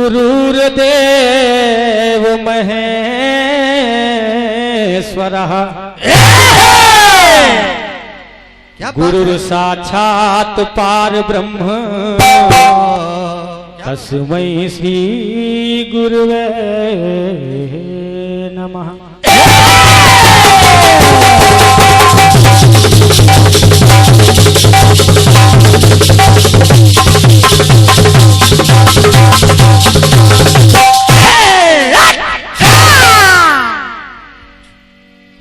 गुरुर्देव महेश्वरः गुरुर साक्षात् पार ब्रह्म तस्मै श्री गुरुवे नमः।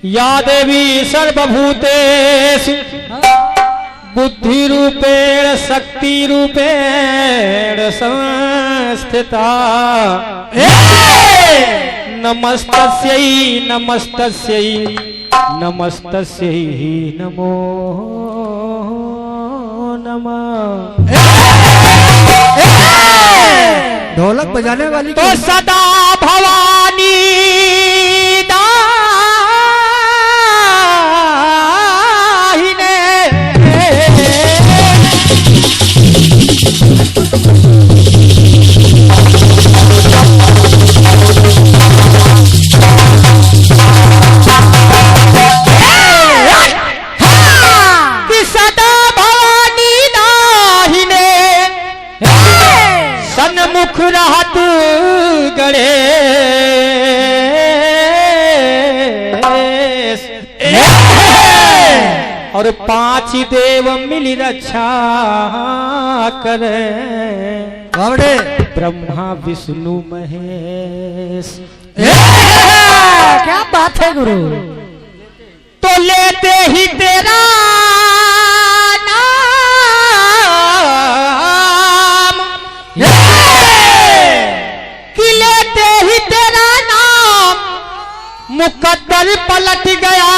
या देवी सर्वभूतेषु बुद्धिरूपेण शक्तिरूपेण संस्थिता नमस्तस्यै नमस्तस्यै नमस्तस्यै नमो नमः। ढोलक बजाने वाली तो सदा भवानी सन्मुख रहत गणेश और पांच देव मिली रक्षा करे ब्रह्मा विष्णु महेश। क्या बात है गुरु। तो लेते ही तेरा नाम लेते ही तेरा नाम मुकद्दर पलट गया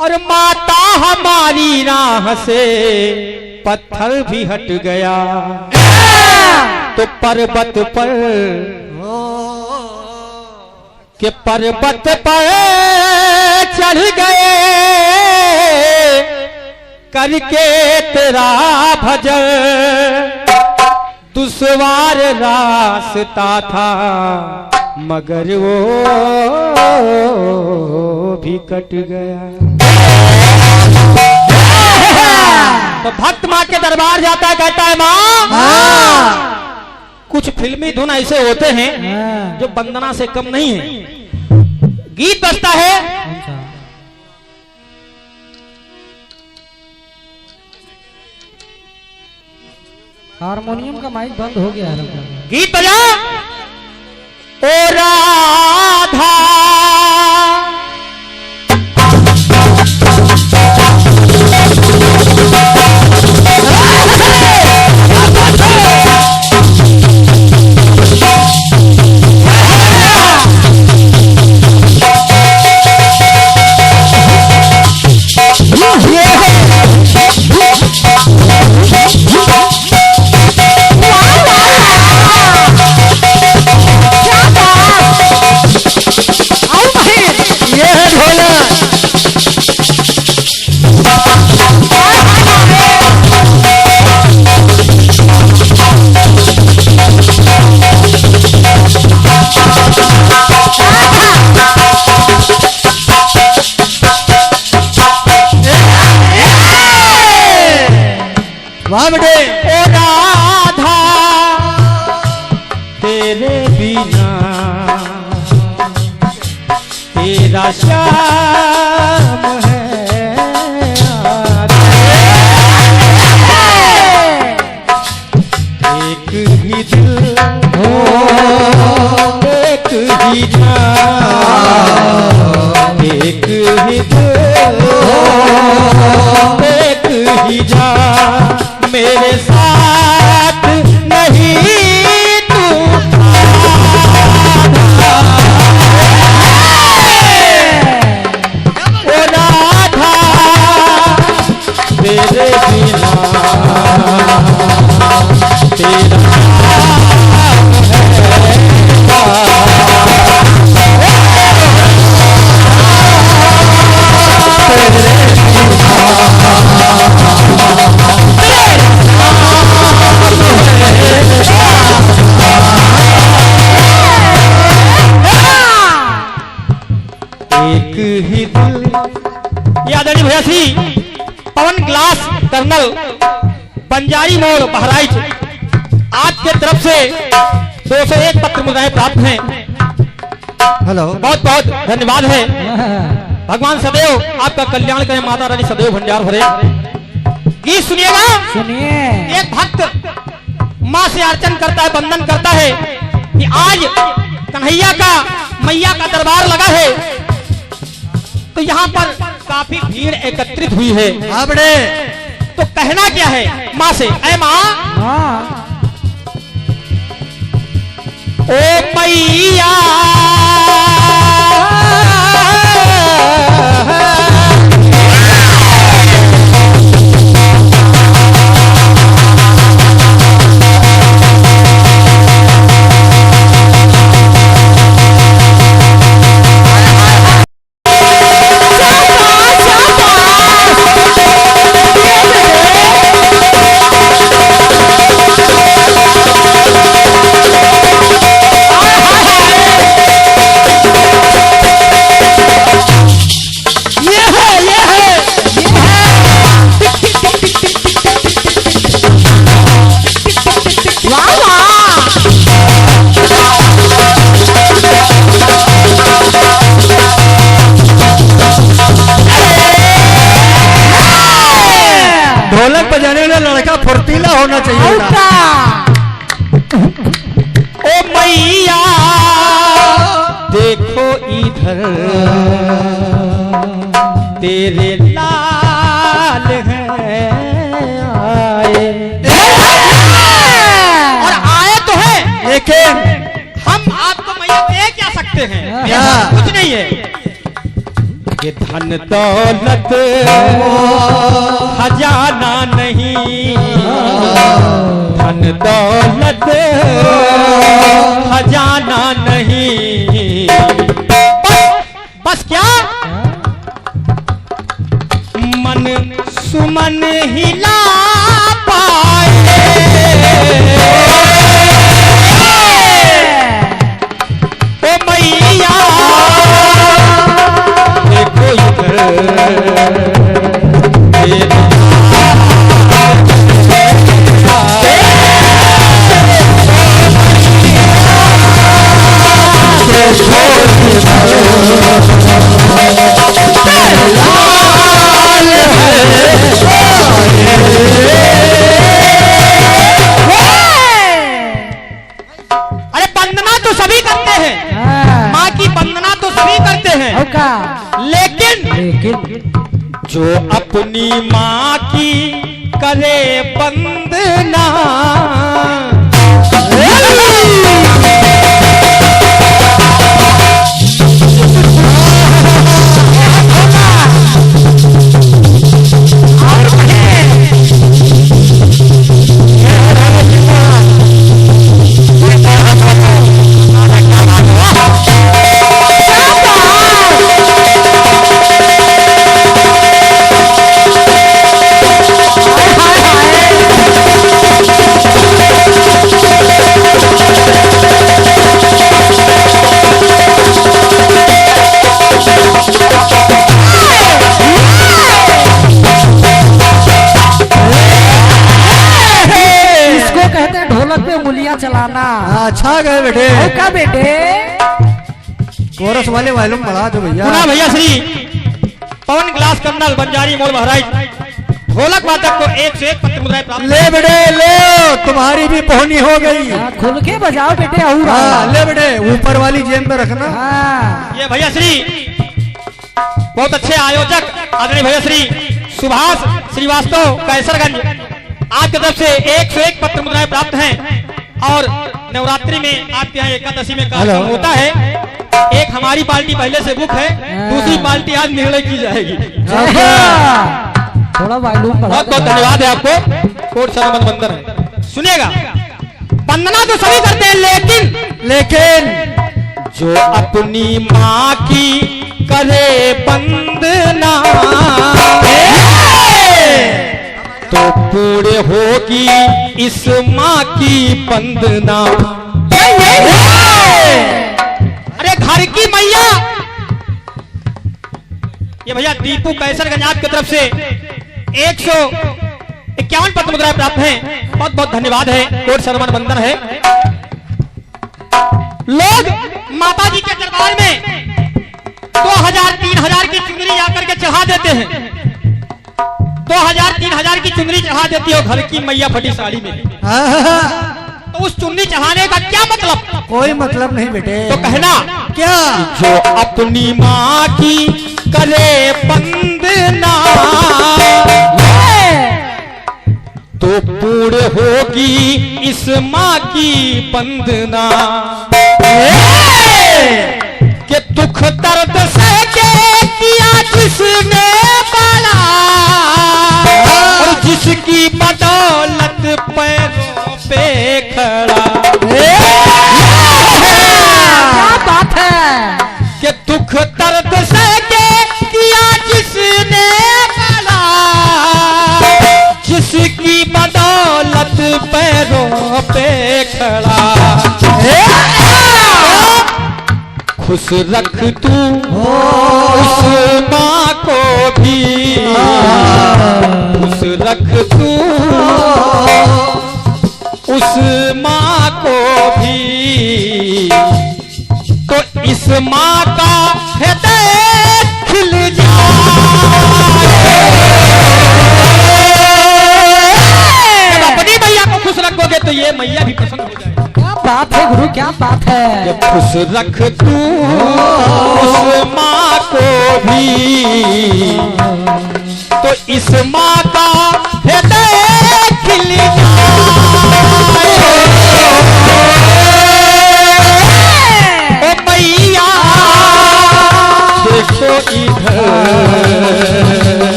और माता हमारी राह से पत्थर भी हट गया। तो पर्वत पर के पर्वत पर चढ़ गए करके तेरा भजन दुश्वार रास्ता था मगर वो भी कट गया। तो भक्त माँ के दरबार जाता है, कहता है माँ कुछ फिल्मी धुन ऐसे होते हैं जो वंदना से कम नहीं है। गीत बजता है हारमोनियम का माइक बंद हो गया है। गीत बजा ओ राधा ओ राधा तेरे बिना तेरा श्याम है एक ही दिल हो एक ही जान एक ही दिल हो एक ही जान मेरे साथ नहीं तू ओ राधा तेरे बिना तेरा एक ही दिल। ये आदरणीय भैया श्री पवन ग्लास कर्नल बंजारी मोड़ बहराइच आपके तरफ से 201 पत्र मुद्राएं प्राप्त हैं। हेलो, बहुत बहुत धन्यवाद है। भगवान सदैव आपका कल्याण करें, माता रानी सदैव भंडार भरे। गीत सुनिएगा। सुनिए। एक भक्त माँ से अर्चन करता है, वंदन करता है कि आज कन्हैया का मैया का दरबार लगा है, तो यहाँ पर काफी भीड़ एकत्रित हुई है। आपने तो कहना क्या है माँ से? ऐ माँ, ओ मैया ढोलक बजाने वाला लड़का फुर्तीला होना चाहिए। ओ मैया देखो इधर तेरे लाल हैं आए, और आए तो है, लेकिन हम आपको मैया दे क्या सकते हैं? क्या? कुछ नहीं है। ये धन दौलत खजाना नहीं, धन दौलत खजाना नहीं, बस क्या मन सुमन हिला पाए। ओ मैया देखो इधर अरे वंदना तो सभी करते हैं, माँ की वंदना तो सभी करते हैं, लेकिन जो अपनी माँ की करे वंदना, चलाना। अच्छा गए बेटे, का बेटे कोरस वाले मालूम बढ़ा दो भैया। पुनः भैया श्री पवन ग्लास कर्नल बंजारी मोड़ बहराइच ढोलक वादक को 101 पत्र मुद्राएं प्राप्त। ले बेटे ले, तुम्हारी भी पहुनी हो गई। खुल के बजाओ बेटे। ले बेटे, ऊपर वाली जेब में रखना। ये भैया श्री बहुत अच्छे आयोजक आदरणीय भैया श्री सुभाष श्रीवास्तव कैसरगंज आपकी तरफ से 101 पत्र मुद्राएं प्राप्त हैं। और नवरात्रि में आपके यहाँ एकादशी में कार्यक्रम होता है। एक हमारी पार्टी पहले से बुक है, दूसरी पार्टी आज निर्णय की जाएगी। थोड़ा वॉल्यूम बढ़ा। बहुत बहुत धन्यवाद है आपको। कोट शर्मन बंदर है, सुनिएगा। वंदना तो सभी करते हैं, लेकिन जो अपनी माँ की करे वंदना तो पूरे होगी इस माँ की वंदना। अरे घर की मैया ये भैया दीपू कैसरगंज आपकी तरफ से 151 पत्र मुद्राएं प्राप्त हैं। बहुत बहुत धन्यवाद है, कोट सम्मान बंधन है। लोग माता जी के दरबार में 2000-3000 की चुनरी जाकर के चढ़ा देते हैं। 2000-3000 की चुनरी चढ़ा देती हो घर की मैया फटी साड़ी में, तो उस चुन्नी चढ़ाने का क्या मतलब? कोई मतलब नहीं बेटे। तो कहना क्या? जो अपनी माँ की करे वंदना तो पूर्ण होगी इस माँ की वंदना। के दुख दर्द से किया जिसने बड़ा और जिसकी बदौलत पैरों पे खड़ा। क्या बात है कि दुख दर्द से किया जिसने बड़ा जिसकी बदौलत पैरों पे खड़ा। खुश रख तू उस माँ को भी, खुश रख तू उस माँ को भी, तो इस माँ का हृदय खिल जाए। जब अपनी मैया को खुश रखोगे तो ये मैया भी पसंद हो जाएगी। क्या बात है गुरु, क्या बात है। जब खुश रख तू उस माँ को भी, तो इस माँ का हृदय खिल जाए। ओ मैया देखो इधर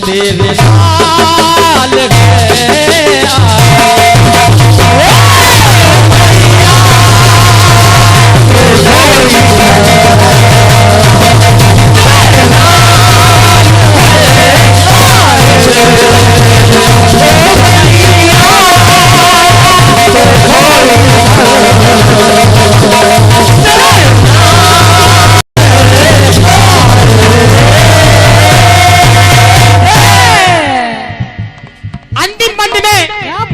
तेरे लाल है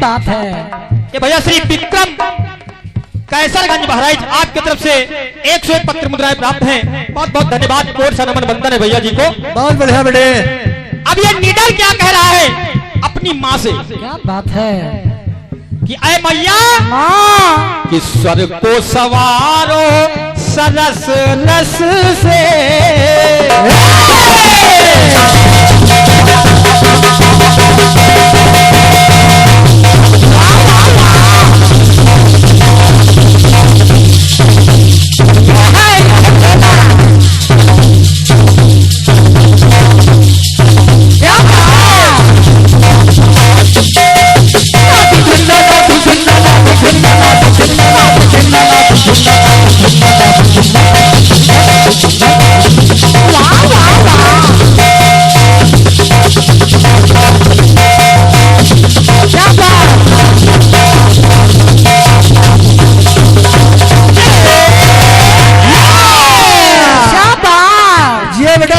बात है। ये भैया श्री विक्रम कैसरगंज बहराइच आपकी तरफ से 101 पत्र मुद्राएं प्राप्त हैं। बहुत बहुत धन्यवाद, कोट सम्मान बंधन है भैया जी को। बहुत बढ़िया बेटे। अब ये निडर क्या कह रहा है अपनी माँ से? क्या बात है कि ऐ मैया माँ, कि स्वर को सवारो सरस रस से,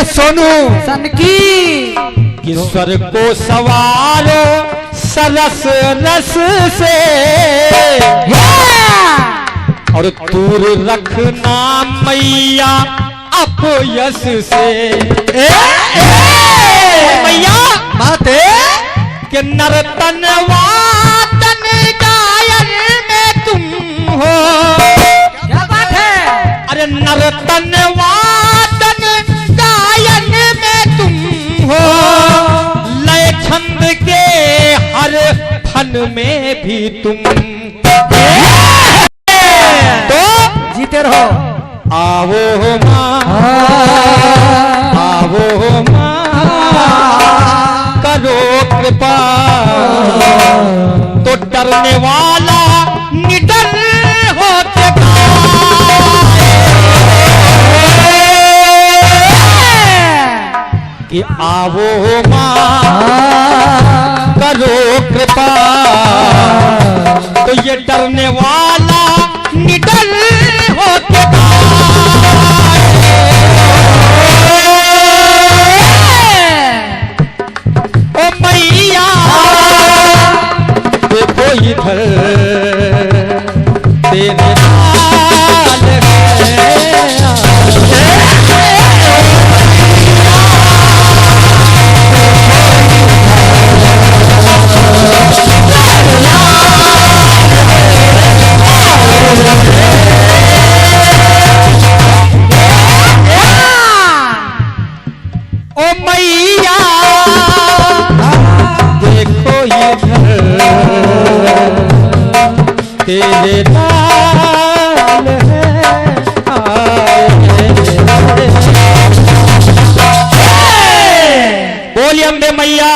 सोनू सनकी कि स्वर को सवारो सरस रस से और दूर रखना मैया अपयस से। मैया माते के नर्तन वादन गायन में तुम हो। क्या बात है। अरे नर्तन वादन गायन में तुम हो, लय छंद के हर फन में भी तुम। तो जीते रहो। आवो माँ, आवो माँ, करो कृपा। तो डरने वाला निडर होते कि आवो माँ करो कृपा। तो ये डरने वाला निडर होके इधर तेरे नाल ओ मैया देखो इधर तेरे नाल बोलिए अम्बे मैया।